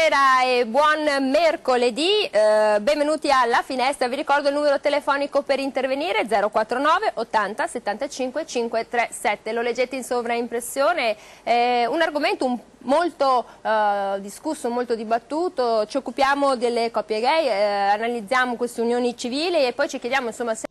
buonasera e buon mercoledì, benvenuti alla Finestra. Vi ricordo il numero telefonico per intervenire: 049 80 75 537. Lo leggete in sovraimpressione. Un argomento molto discusso, molto dibattuto. Ci occupiamo delle coppie gay, analizziamo queste unioni civili e poi ci chiediamo, insomma, se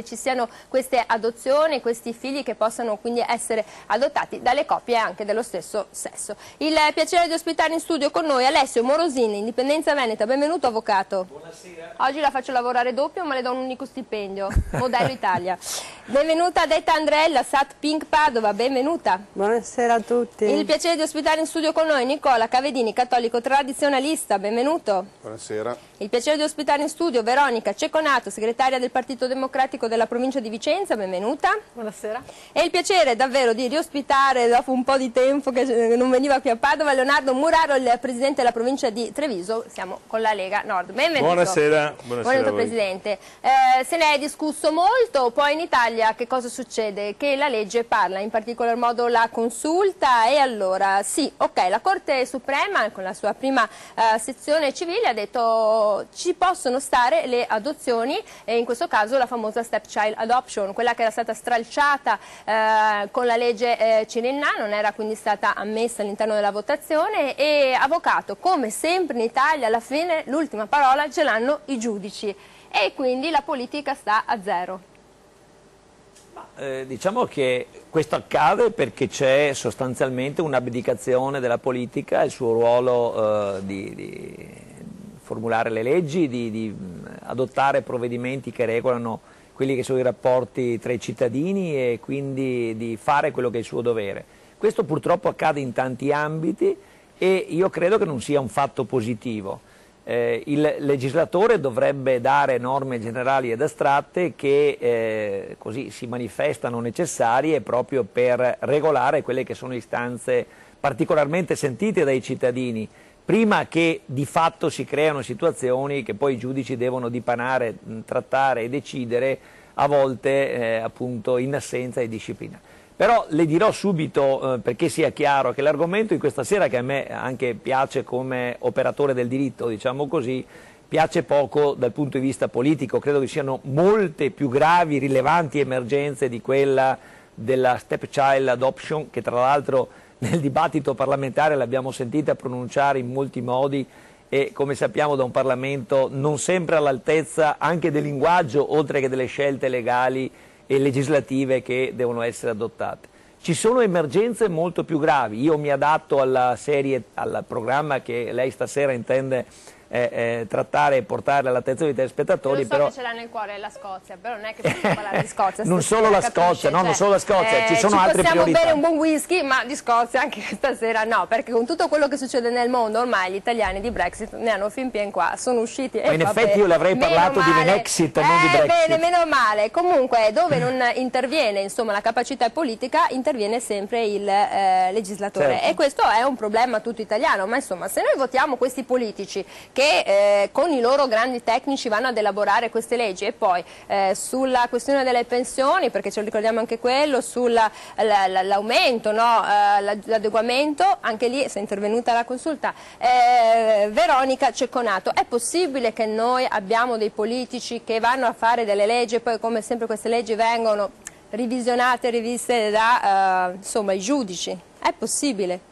ci siano queste adozioni, questi figli che possano quindi essere adottati dalle coppie anche dello stesso sesso. Il piacere di ospitare in studio con noi Alessio Morosini, Indipendenza Veneta. Benvenuto, avvocato. Buonasera. Oggi la faccio lavorare doppio, ma le do un unico stipendio, modello Italia. Benvenuta Detta Andrella, Sat Pink Padova, benvenuta. Buonasera a tutti. Il piacere di ospitare in studio con noi Nicola Cavedini, cattolico tradizionalista, benvenuto. Buonasera. Il piacere di ospitare in studio Veronica Ceconato, segretaria del Partito Democratico della provincia di Vicenza, benvenuta. Buonasera. E il piacere davvero di riospitare dopo un po' di tempo che non veniva qui a Padova Leonardo Muraro, il presidente della provincia di Treviso. Siamo con la Lega Nord. Benvenuto. Buonasera. Buonasera presidente. Se ne è discusso molto, poi in Italia che cosa succede? Che la legge parla, in particolar modo la consulta, e allora sì, ok, la Corte Suprema con la sua prima sezione civile ha detto ci possono stare le adozioni, e in questo caso la famosa stepchild adoption, quella che era stata stralciata con la legge Cirinna, non era quindi stata ammessa all'interno della votazione. E avvocato, come sempre in Italia alla fine l'ultima parola ce l'hanno i giudici e quindi la politica sta a zero. Diciamo che questo accade perché c'è sostanzialmente un'abdicazione della politica, il suo ruolo di formulare le leggi, di adottare provvedimenti che regolano quelli che sono i rapporti tra i cittadini e quindi di fare quello che è il suo dovere. Questo purtroppo accade in tanti ambiti e io credo che non sia un fatto positivo. Il legislatore dovrebbe dare norme generali ed astratte che così si manifestano necessarie proprio per regolare quelle che sono istanze particolarmente sentite dai cittadini, prima che di fatto si creano situazioni che poi i giudici devono dipanare, trattare e decidere, a volte appunto in assenza di disciplina. Però le dirò subito, perché sia chiaro, che l'argomento di questa sera, che a me anche piace come operatore del diritto, diciamo così, piace poco dal punto di vista politico. Credo che siano molte più gravi, rilevanti emergenze di quella della stepchild adoption, che tra l'altro nel dibattito parlamentare l'abbiamo sentita pronunciare in molti modi e, come sappiamo, da un Parlamento non sempre all'altezza anche del linguaggio, oltre che delle scelte legali e legislative che devono essere adottate. Ci sono emergenze molto più gravi. Io mi adatto alla serie, al programma che lei stasera intende trattare e portare all'attenzione dei telespettatori. Lo so che ce l'ha nel cuore la Scozia, però non è che possiamo parlare di Scozia. Non solo la Scozia, no, non solo la Scozia, ci sono altre priorità. Possiamo bere un buon whisky, ma di Scozia anche stasera no, perché con tutto quello che succede nel mondo ormai gli italiani di Brexit ne hanno fin pian qua, sono usciti. Ma in effetti io le avrei parlato di Menexit, non di Brexit. Bene, meno male. Comunque dove non interviene, insomma, la capacità politica, interviene sempre il legislatore. Certo. E questo è un problema tutto italiano, ma insomma, se noi votiamo questi politici che con i loro grandi tecnici vanno ad elaborare queste leggi, e poi sulla questione delle pensioni, perché ce lo ricordiamo anche quello, sull'aumento, no? L'adeguamento, anche lì si è intervenuta la consulta, Veronica Ceconato, è possibile che noi abbiamo dei politici che vanno a fare delle leggi e poi, come sempre, queste leggi vengono revisionate, riviste da insomma, i giudici? È possibile?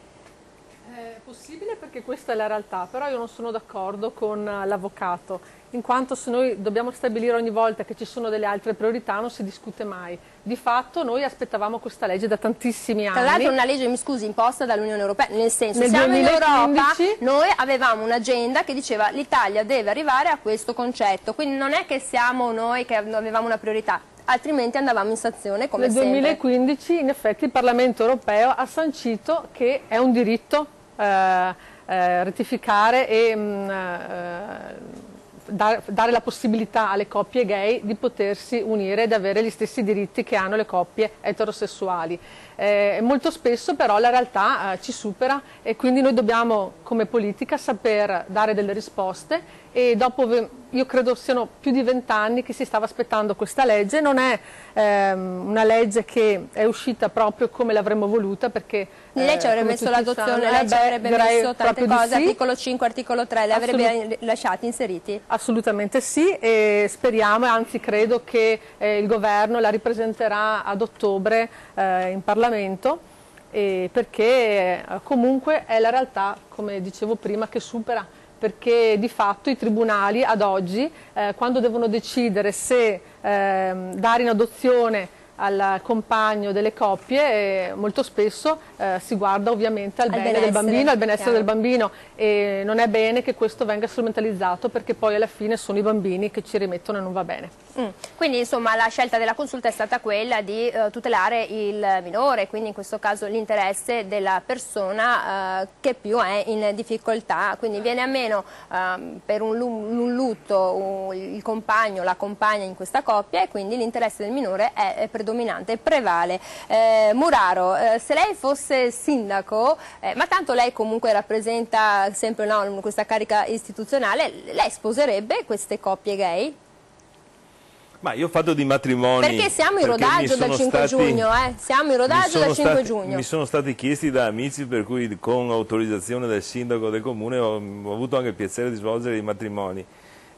Possibile, perché questa è la realtà, però io non sono d'accordo con l'avvocato, in quanto se noi dobbiamo stabilire ogni volta che ci sono delle altre priorità non si discute mai. Di fatto noi aspettavamo questa legge da tantissimi anni. Tra l'altro una legge, mi scusi, imposta dall'Unione Europea, nel senso, nel siamo 2015, in Europa, noi avevamo un'agenda che diceva l'Italia deve arrivare a questo concetto, quindi non è che siamo noi che avevamo una priorità, altrimenti andavamo in sanzione come sempre. Nel 2015 in effetti il Parlamento Europeo ha sancito che è un diritto rettificare e dare la possibilità alle coppie gay di potersi unire ed avere gli stessi diritti che hanno le coppie eterosessuali. Molto spesso però la realtà ci supera e quindi noi dobbiamo come politica saper dare delle risposte, e dopo, io credo siano più di 20 anni che si stava aspettando questa legge. Non è una legge che è uscita proprio come l'avremmo voluta, perché lei ci avrebbe messo l'adozione, lei ci avrebbe messo tante cose, sì. Articolo 5, articolo 3, le avrebbe lasciati inseriti? Assolutamente sì, e speriamo, anzi credo che il governo la ripresenterà ad ottobre in Parlamento, perché comunque è la realtà, come dicevo prima, che supera, perché di fatto i tribunali ad oggi, quando devono decidere se dare in adozione al compagno delle coppie, molto spesso si guarda ovviamente al bene del bambino, al benessere del bambino, e non è bene che questo venga strumentalizzato, perché poi alla fine sono i bambini che ci rimettono e non va bene. Quindi insomma la scelta della consulta è stata quella di tutelare il minore, quindi in questo caso l'interesse della persona che più è in difficoltà, quindi viene a meno per un lutto il compagno, la compagna in questa coppia, e quindi l'interesse del minore è predominante, prevale. Muraro, se lei fosse sindaco, ma tanto lei comunque rappresenta sempre questa carica istituzionale, lei sposerebbe queste coppie gay? Ma io ho fatto di matrimoni. Perché siamo in rodaggio dal 5 giugno, siamo in rodaggio dal 5 giugno. Mi sono stati chiesti da amici, per cui con autorizzazione del sindaco del comune ho avuto anche il piacere di svolgere i matrimoni.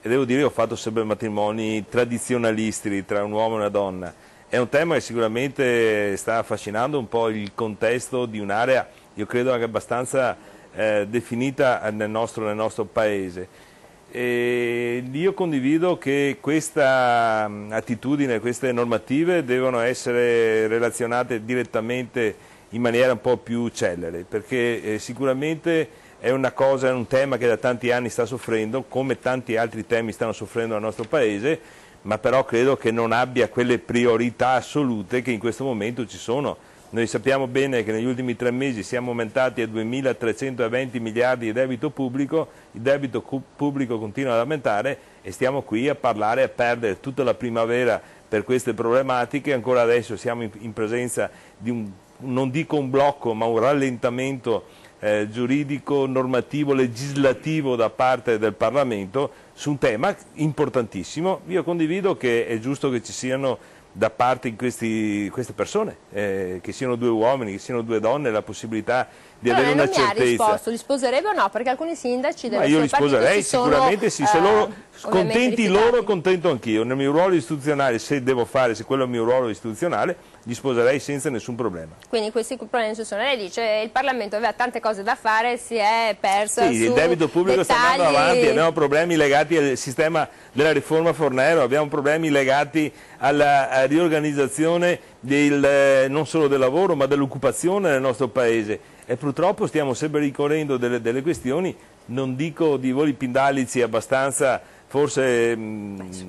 E devo dire che ho fatto sempre matrimoni tradizionalisti tra un uomo e una donna. È un tema che sicuramente sta affascinando un po' il contesto di un'area, io credo anche abbastanza definita nel nostro paese. E io condivido che questa attitudine, queste normative devono essere relazionate direttamente in maniera un po' più celere, perché sicuramente è un tema che da tanti anni sta soffrendo, come tanti altri temi stanno soffrendo nel nostro paese, ma però credo che non abbia quelle priorità assolute che in questo momento ci sono. Noi sappiamo bene che negli ultimi 3 mesi siamo aumentati a 2.320 miliardi di debito pubblico, il debito pubblico continua ad aumentare e stiamo qui a parlare, a perdere tutta la primavera per queste problematiche. Ancora adesso siamo in presenza di non dico un blocco, ma un rallentamento giuridico, normativo, legislativo da parte del Parlamento su un tema importantissimo. Io condivido che è giusto che ci siano da parte di queste persone, che siano 2 uomini, che siano 2 donne, la possibilità di avere una certezza. Non mi ha risposto, li sposerebbe o no? Perché alcuni sindaci del io li sposerei sicuramente, sì, se loro contenti loro, contento anch'io. Nel mio ruolo istituzionale, se quello è il mio ruolo istituzionale, li sposerei senza nessun problema. Quindi questi problemi ci sono. Lei dice che il Parlamento aveva tante cose da fare, si è perso su il debito pubblico dettagli. Sta andando avanti, abbiamo problemi legati al sistema della riforma Fornero, abbiamo problemi legati alla riorganizzazione non solo del lavoro ma dell'occupazione nel nostro Paese, e purtroppo stiamo sempre ricorrendo delle questioni, non dico di voli pindalici abbastanza forse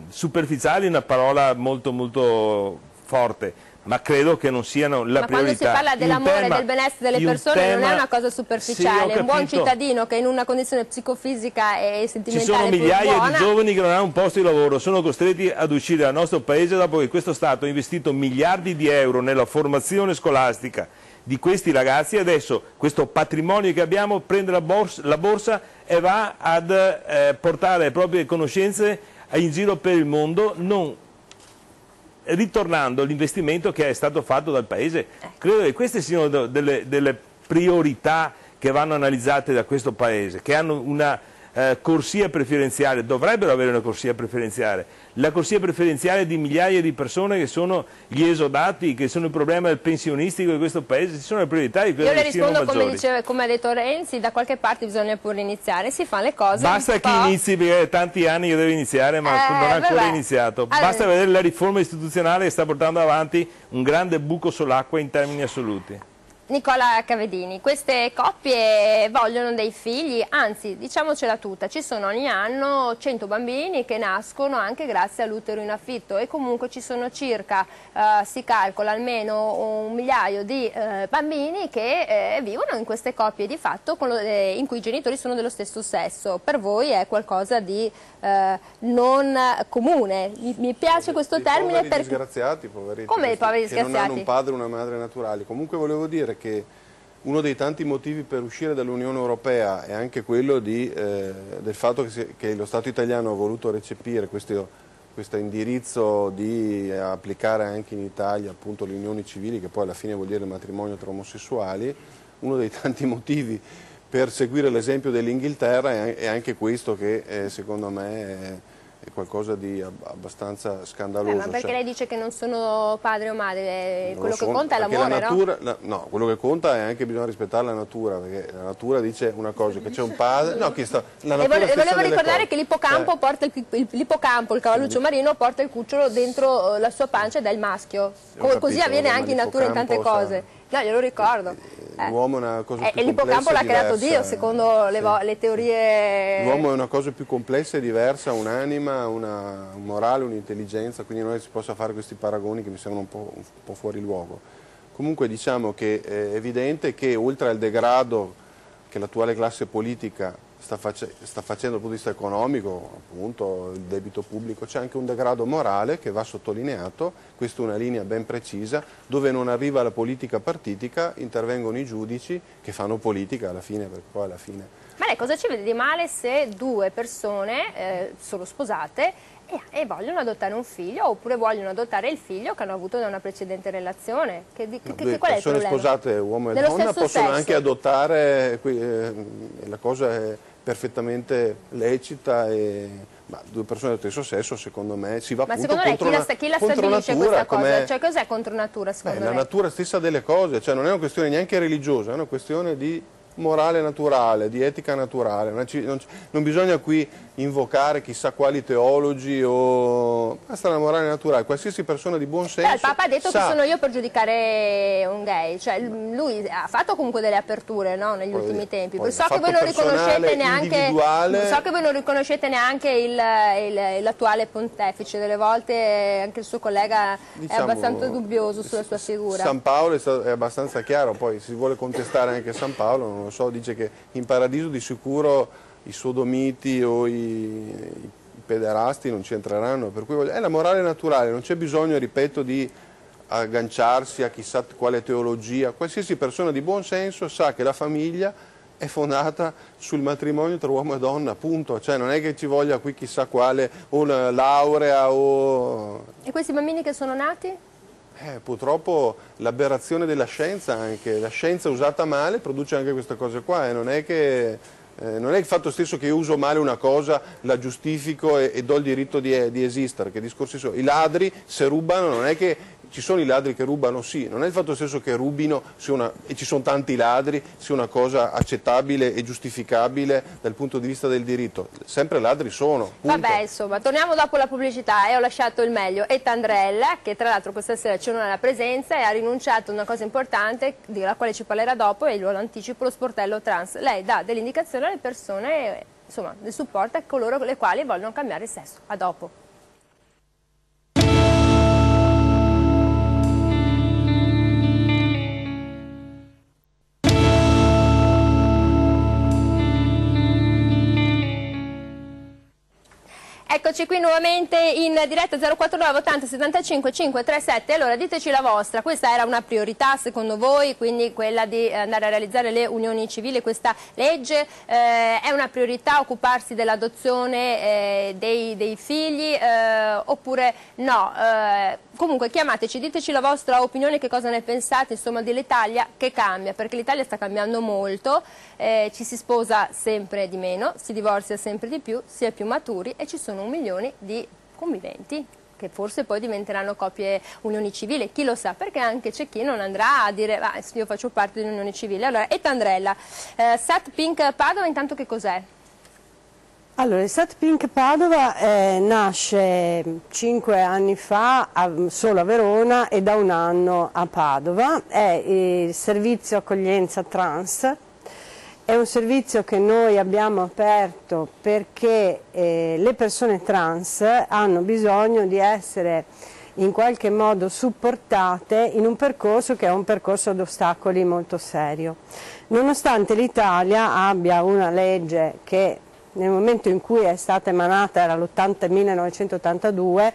superficiali, una parola molto molto forte, ma credo che non siano la priorità. Ma quando si parla dell'amore e del benessere delle persone non è una cosa superficiale, sì, un buon cittadino che in una condizione psicofisica e sentimentale ci sono migliaia di giovani che non hanno un posto di lavoro, sono costretti ad uscire dal nostro paese dopo che questo Stato ha investito miliardi di euro nella formazione scolastica di questi ragazzi. Adesso questo patrimonio che abbiamo prende la borsa e va ad portare le proprie conoscenze in giro per il mondo, non ritornando all'investimento che è stato fatto dal Paese. Credo che queste siano delle priorità che vanno analizzate da questo Paese, che hanno una corsia preferenziale, dovrebbero avere una corsia preferenziale. La corsia preferenziale di migliaia di persone che sono gli esodati, che sono il problema del pensionistico di questo Paese, ci sono le priorità di Io le rispondo come ha detto Renzi, da qualche parte bisogna pure iniziare, si fanno le cose. Basta che inizi, perché tanti anni che deve iniziare, ma non ha ancora iniziato. Basta vedere la riforma istituzionale che sta portando avanti un grande buco sull'acqua in termini assoluti. Nicola Cavedini, queste coppie vogliono dei figli, anzi diciamocela tutta, ci sono ogni anno 100 bambini che nascono anche grazie all'utero in affitto e comunque ci sono circa, si calcola almeno 1 migliaio di bambini che vivono in queste coppie di fatto in cui i genitori sono dello stesso sesso. Per voi è qualcosa di non comune, mi piace questo termine perché... disgraziati, poveretti, come i poveri che non hanno un disgraziati? padre e una madre naturali. Comunque volevo dire che uno dei tanti motivi per uscire dall'Unione Europea è anche quello del fatto che lo Stato italiano ha voluto recepire questo indirizzo di applicare anche in Italia appunto le unioni civili, che poi alla fine vuol dire il matrimonio tra omosessuali. Uno dei tanti motivi per seguire l'esempio dell'Inghilterra è anche questo, che secondo me è qualcosa di abbastanza scandaloso. Ma perché lei dice che non sono padre o madre, quello che sono, conta è l'amore, no? No, quello che conta è anche bisogna rispettare la natura, perché la natura dice una cosa, che c'è un padre... No, la natura e volevo ricordare cose. che l'ippocampo porta il cavalluccio marino, porta il cucciolo dentro la sua pancia ed è il maschio. Così avviene anche in natura in tante cose. No, glielo ricordo. L'uomo è una cosa più e l'ippocampo l'ha creato diversa. Dio, secondo le teorie... L'uomo è una cosa più complessa e diversa, un'anima, un morale, un'intelligenza, quindi non è che si possa fare questi paragoni che mi sembrano un po' fuori luogo. Comunque diciamo che è evidente che oltre al degrado che l'attuale classe politica sta facendo dal punto di vista economico, appunto il debito pubblico, c'è anche un degrado morale che va sottolineato. Questa è una linea ben precisa, dove non arriva la politica partitica, intervengono i giudici che fanno politica alla fine, perché poi alla fine... Ma lei cosa ci vede di male se due persone sono sposate e vogliono adottare un figlio, oppure vogliono adottare il figlio che hanno avuto da una precedente relazione? Qual è il problema? Persone sposate, uomo e Dello donna, stesso possono sesso. anche adottare, la cosa è perfettamente lecita, ma due persone dello stesso sesso secondo me si va Ma appunto secondo lei chi la stabilisce questa cosa? Cioè cos'è contro natura secondo la lei? natura stessa delle cose, cioè non è una questione neanche religiosa, è una questione di morale naturale, di etica naturale. Non bisogna qui invocare chissà quali teologi o... Basta la morale naturale, qualsiasi persona di buon senso... il Papa ha detto che sono io per giudicare un gay, cioè lui ha fatto comunque delle aperture, no, negli ultimi tempi. So che voi non riconoscete neanche l'attuale pontefice, delle volte anche il suo collega è abbastanza dubbioso sulla sua figura. San Paolo è abbastanza chiaro, poi si vuole contestare anche San Paolo, non lo so, dice che in paradiso di sicuro i sodomiti o i pederasti non ci entreranno, per cui è la morale naturale, non c'è bisogno, ripeto, di agganciarsi a chissà quale teologia. Qualsiasi persona di buon senso sa che la famiglia è fondata sul matrimonio tra uomo e donna, appunto, cioè non è che ci voglia qui chissà quale o una laurea o... E questi bambini che sono nati? Purtroppo l'aberrazione della scienza, anche la scienza usata male produce anche queste cose qua, e non è il fatto stesso che io uso male una cosa, la giustifico e do il diritto di esistere, che discorsi sono. I ladri se rubano non è che ci sono i ladri che rubano, sì, non è il fatto stesso che rubino e ci sono tanti ladri sia una cosa accettabile e giustificabile dal punto di vista del diritto, sempre ladri sono, punto. Vabbè, insomma, torniamo dopo la pubblicità e ho lasciato il meglio Tandrella, che tra l'altro questa sera ci onora la presenza e ha rinunciato a una cosa importante della quale ci parlerà dopo, e glielo anticipo, lo sportello trans. Lei dà delle indicazioni alle persone, insomma, del supporto a coloro le quali vogliono cambiare sesso. A dopo. Eccoci qui nuovamente in diretta 049 80 75 537. Allora diteci la vostra, questa era una priorità secondo voi, quindi quella di andare a realizzare le unioni civili, questa legge è una priorità occuparsi dell'adozione dei figli oppure no? Comunque chiamateci, diteci la vostra opinione, che cosa ne pensate insomma dell'Italia che cambia, perché l'Italia sta cambiando molto, ci si sposa sempre di meno, si divorzia sempre di più, si è più maturi e ci sono 1 milione di conviventi che forse poi diventeranno coppie unioni civili, chi lo sa, perché anche c'è chi non andrà a dire io faccio parte di un'unione civile. Allora, Tandrella, Sat Pink Padova intanto che cos'è? Allora, il Sat Pink Padova nasce 5 anni fa solo a Verona e da un anno a Padova. È il servizio accoglienza trans, è un servizio che noi abbiamo aperto perché le persone trans hanno bisogno di essere in qualche modo supportate in un percorso che è un percorso ad ostacoli molto serio. Nonostante l'Italia abbia una legge che nel momento in cui è stata emanata, era l'1982,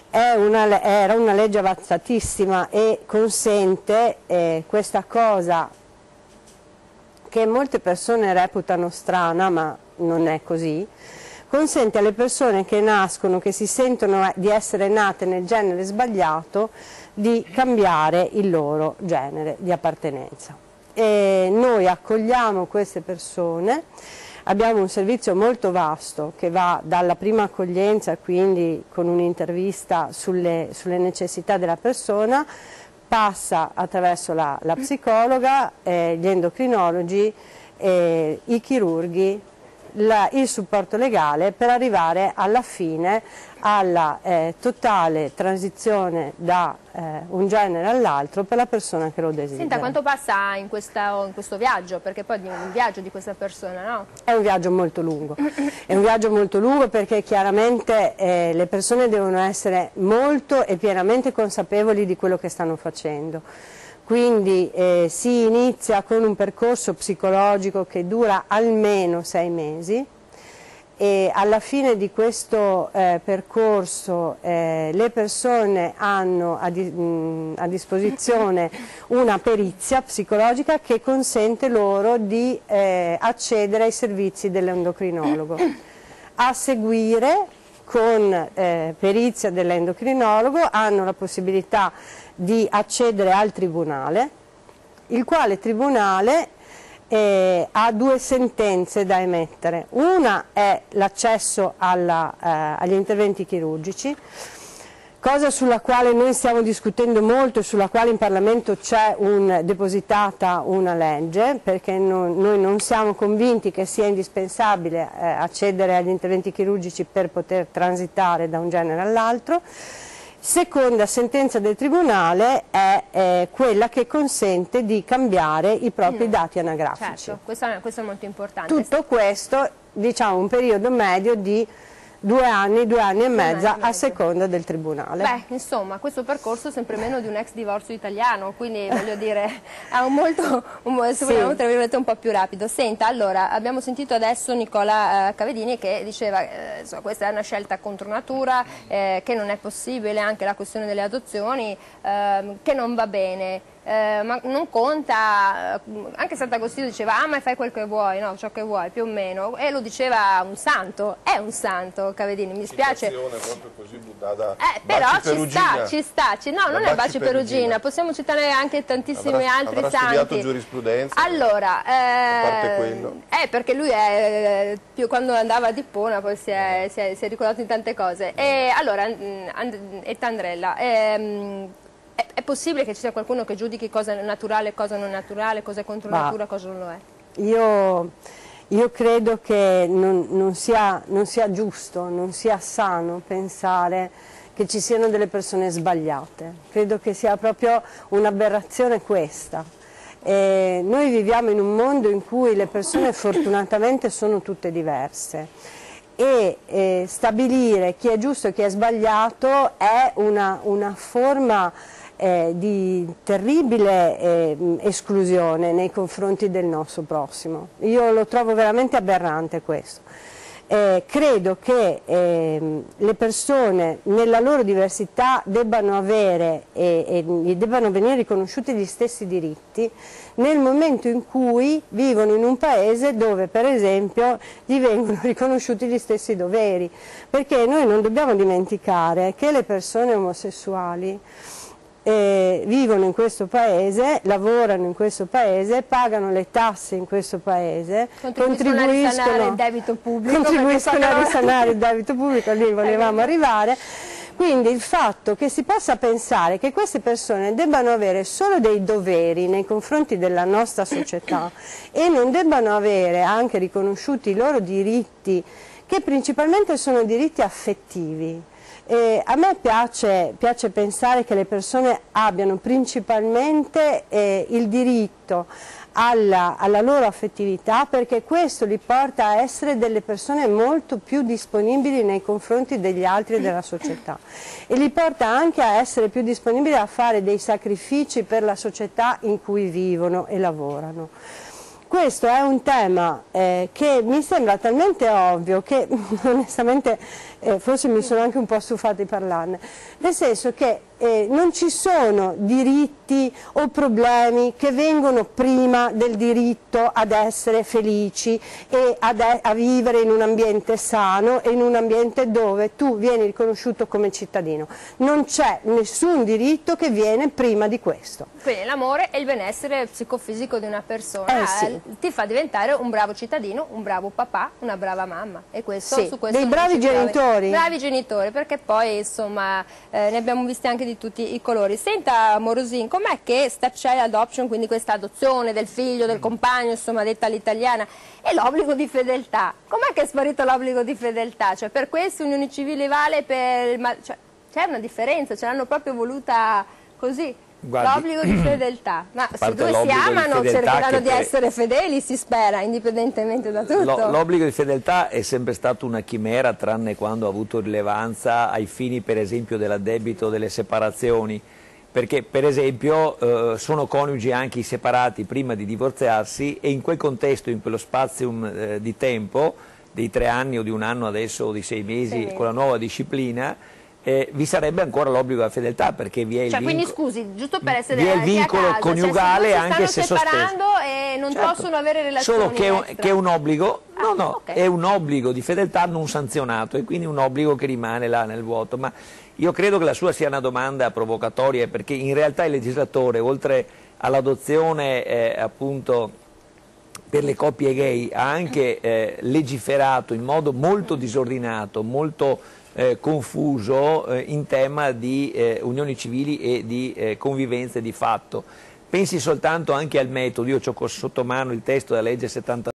era una legge avanzatissima e consente questa cosa che molte persone reputano strana, ma non è così, consente alle persone che nascono, che si sentono di essere nate nel genere sbagliato, di cambiare il loro genere di appartenenza. E noi accogliamo queste persone. Abbiamo un servizio molto vasto che va dalla prima accoglienza, quindi con un'intervista sulle necessità della persona, passa attraverso la psicologa, gli endocrinologi, i chirurghi, il supporto legale per arrivare alla fine alla totale transizione da un genere all'altro per la persona che lo desidera. Senta, quanto passa in questo viaggio? Perché poi è un viaggio di questa persona, no? È un viaggio molto lungo, è un viaggio molto lungo perché chiaramente le persone devono essere molto e pienamente consapevoli di quello che stanno facendo. Quindi si inizia con un percorso psicologico che dura almeno 6 mesi e alla fine di questo percorso le persone hanno a disposizione una perizia psicologica che consente loro di accedere ai servizi dell'endocrinologo. A seguire, con perizia dell'endocrinologo, hanno la possibilità di accedere al tribunale, il quale tribunale ha 2 sentenze da emettere. Una è l'accesso agli interventi chirurgici, cosa sulla quale noi stiamo discutendo molto e sulla quale in Parlamento c'è depositata una legge, perché noi non siamo convinti che sia indispensabile accedere agli interventi chirurgici per poter transitare da un genere all'altro. Seconda sentenza del Tribunale è quella che consente di cambiare i propri dati anagrafici. Certo, questo è molto importante. Tutto questo, diciamo, un periodo medio di 2 anni, 2 anni e mezzo a seconda del Tribunale. Beh, insomma, questo percorso è sempre meno di un ex divorzio italiano, quindi voglio dire, è se vogliamo, tra virgolette, un po' più rapido. Senta, allora, abbiamo sentito adesso Nicola Cavedini che diceva insomma, questa è una scelta contro natura, che non è possibile, anche la questione delle adozioni, che non va bene. Ma non conta, anche Sant'Agostino diceva ma fai quel che vuoi, no, ciò che vuoi, più o meno, e lo diceva un santo, è un santo Cavedini, mi spiace, così buttata, però ci sta, no, non è Baci Perugina, possiamo citare anche tantissimi altri avrà santi. studiato giurisprudenza, allora, a parte quello. perché lui quando andava a Dippona poi si è ricordato in tante cose, e allora, Tandrella, è possibile che ci sia qualcuno che giudichi cosa è naturale, cosa non è naturale, cosa è contro natura, cosa non lo è? Io credo che non sia giusto, non sia sano pensare che ci siano delle persone sbagliate. Credo che sia proprio un'aberrazione questa. Noi viviamo in un mondo in cui le persone fortunatamente sono tutte diverse. E stabilire chi è giusto e chi è sbagliato è una forma di terribile esclusione nei confronti del nostro prossimo. Io lo trovo veramente aberrante questo. Credo che le persone nella loro diversità debbano avere e gli debbano venire riconosciuti gli stessi diritti nel momento in cui vivono in un paese dove per esempio gli vengono riconosciuti gli stessi doveri, perché noi non dobbiamo dimenticare che le persone omosessuali vivono in questo paese, lavorano in questo paese, pagano le tasse in questo paese, contribuiscono a risanare il debito pubblico, lì volevamo arrivare, Quindi il fatto che si possa pensare che queste persone debbano avere solo dei doveri nei confronti della nostra società e non debbano avere anche riconosciuti i loro diritti, che principalmente sono diritti affettivi. A me piace pensare che le persone abbiano principalmente il diritto alla loro affettività, perché questo li porta a essere delle persone molto più disponibili nei confronti degli altri e della società, e li porta anche a essere più disponibili a fare dei sacrifici per la società in cui vivono e lavorano. Questo è un tema che mi sembra talmente ovvio che onestamente forse mi sono anche un po' stufata di parlarne, nel senso che non ci sono diritti o problemi che vengono prima del diritto ad essere felici e a vivere in un ambiente sano e in un ambiente dove tu vieni riconosciuto come cittadino. Non c'è nessun diritto che viene prima di questo. Quindi l'amore e il benessere psicofisico di una persona sì. ti fa diventare un bravo cittadino, un bravo papà, una brava mamma, e questo, sì, su questo dei bravi genitori. Bravi genitori, perché poi insomma ne abbiamo visti anche di tutti i colori. Senta Morosin, com'è che Step Child Adoption, quindi questa adozione del figlio, del compagno, insomma detta all'italiana, e l'obbligo di fedeltà? Com'è che è sparito l'obbligo di fedeltà? Cioè per queste unioni civili vale per... Cioè, c'è una differenza, ce l'hanno proprio voluta così. L'obbligo di fedeltà, ma se due si amano cercheranno di essere fedeli, si spera, indipendentemente da tutto. L'obbligo di fedeltà è sempre stato una chimera, tranne quando ha avuto rilevanza ai fini per esempio dell'addebito delle separazioni, perché per esempio sono coniugi anche i separati prima di divorziarsi, e in quel contesto, in quello spazio di tempo, dei 3 anni o di 1 anno adesso o di 6 mesi con la nuova disciplina, vi sarebbe ancora l'obbligo della fedeltà, perché vi è il vincolo, quindi scusi, giusto per essere vi è il vincolo coniugale, cioè, anche se sospeso. Si stanno separando e non possono avere relazioni solo che è un obbligo, okay. È un obbligo di fedeltà non sanzionato, e quindi un obbligo che rimane là nel vuoto. Ma io credo che la sua sia una domanda provocatoria, perché in realtà il legislatore, oltre all'adozione appunto per le coppie gay, ha anche legiferato in modo molto disordinato, molto confuso in tema di unioni civili e di convivenze di fatto. Pensi soltanto anche al metodo. Io ho sotto mano il testo della legge 70